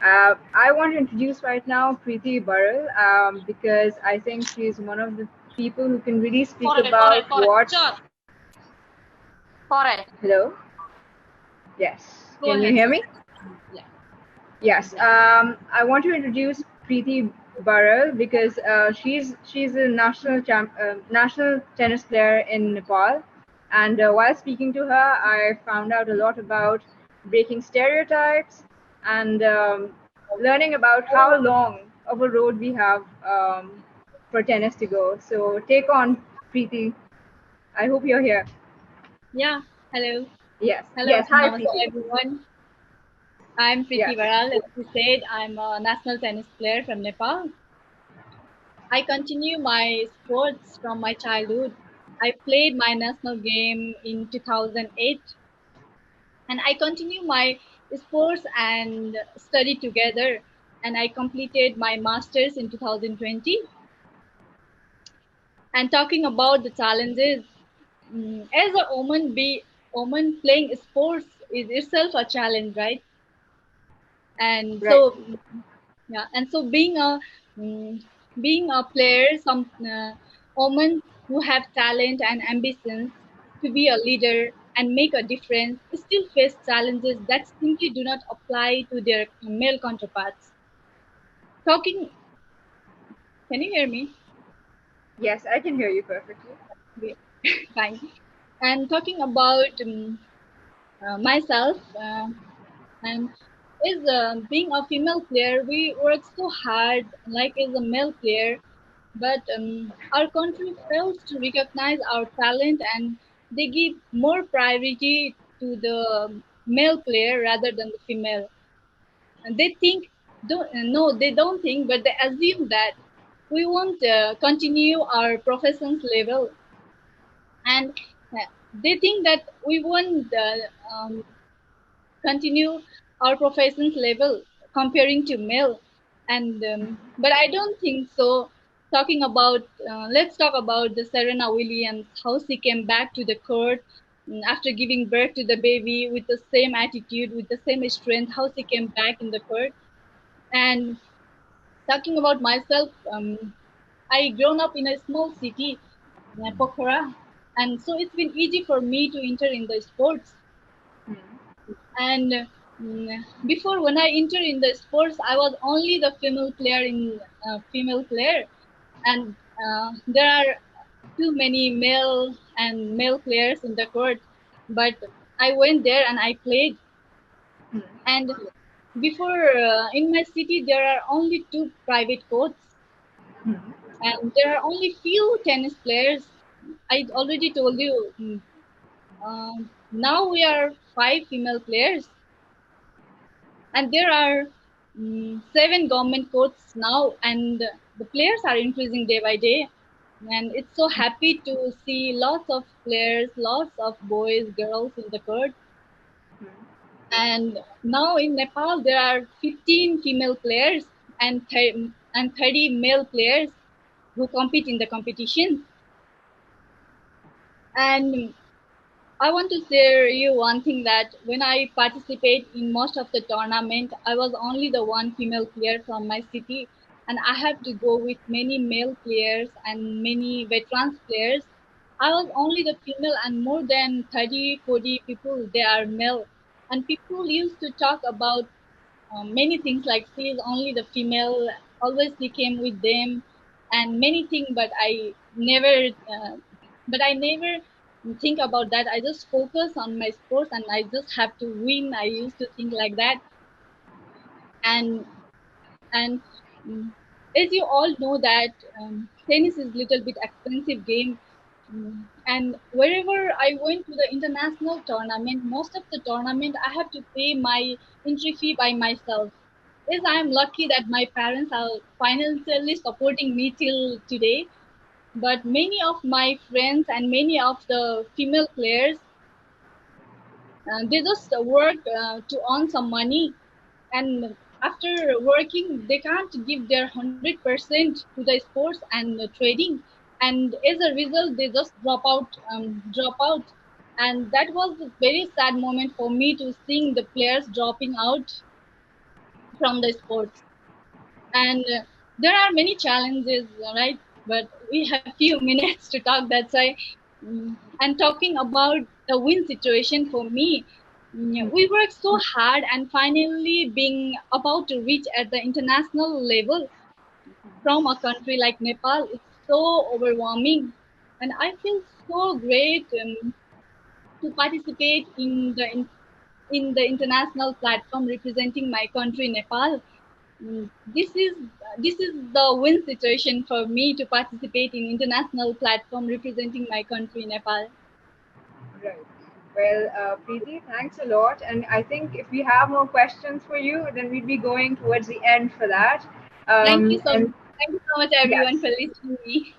I want to introduce right now Preety Baral because I think she's one of the people who can really speak about what. Hello? Yes. Go Can you ahead. hear me? Yeah. Yes. I want to introduce Preety Baral because she's a national tennis player in Nepal, and while speaking to her, I found out a lot about breaking stereotypes and learning about how long of a road we have for tennis to go. So take on, Preety. I hope you're here. Yeah. Hello. Yes. Hello Yes. and Hi, namaste Preety. everyone. I'm Preety Yes. Baral. As you said, I'm a national tennis player from Nepal. I continue my sports from my childhood. I played my national game in 2008, and I continue my sports and study together. And I completed my masters in 2020. And talking about the challenges, as a woman playing sports is itself a challenge, right? And Right. so yeah, and so mm, being a player, some women who have talent and ambitions to be a leader and make a difference still face challenges that simply do not apply to their male counterparts. Talking, can you hear me? Yes, I can hear you perfectly. Okay, fine. And talking about myself, and is being a female player, we work so hard like as a male player, but our country fails to recognize our talent and they give more priority to the male player rather than the female. And they think, don't, no, they don't think, but they assume that we won't continue our profession's level, and they think that we won't continue our profession's level comparing to male. And but I don't think so. Talking about let's talk about the Serena Williams, how she came back to the court after giving birth to the baby with the same attitude, with the same strength, how she came back in the court. And talking about myself, I grown up in a small city, Pokhara, and so it's been easy for me to enter in the sports. And before, when I entered in the sports, I was only the female player in female player, and there are too many male and male players in the court. But I went there and I played. And before, in my city, there are only two private courts, and there are only few tennis players. I already told you. Now we are five female players, and there are seven government courts now, and the players are increasing day by day. And it's so happy to see lots of players, lots of boys, girls in the court. And now in Nepal, there are 15 female players and, and 30 male players who compete in the competition. And I want to share you one thing, that when I participate in most of the tournament, I was only the one female player from my city, and I have to go with many male players and many veterans players. I was only the female, and more than 30, 40 people, they are male. And people used to talk about many things like she is only the female, always she came with them, and many things, but I never think about that. I just focus on my sports and I just have to win. I used to think like that. And and mm, as you all know that tennis is little bit expensive game. And wherever I went to the international tournament, most of the tournament I have to pay my entry fee by myself. Yes, I am lucky that my parents are financially supporting me till today. But many of my friends and many of the female players, they just work to earn some money, and after working they can't give their 100% to the sports and trading, and as a result they just drop out. And that was a very sad moment for me to seeing the players dropping out from the sports. And there are many challenges, right? But we have few minutes to talk. That's why, and talking about the win situation for me, we worked so hard and finally being about to reach at the international level from a country like Nepal. It's so overwhelming, and I feel so great to participate in the international platform representing my country, Nepal. This is the win situation for me to participate in international platform representing my country, Nepal. Right. Well, Preeti, thanks a lot. And I think if we have more questions for you, then we'd be going towards the end for that. Thank you so And thank you so much everyone yes, for listening to me.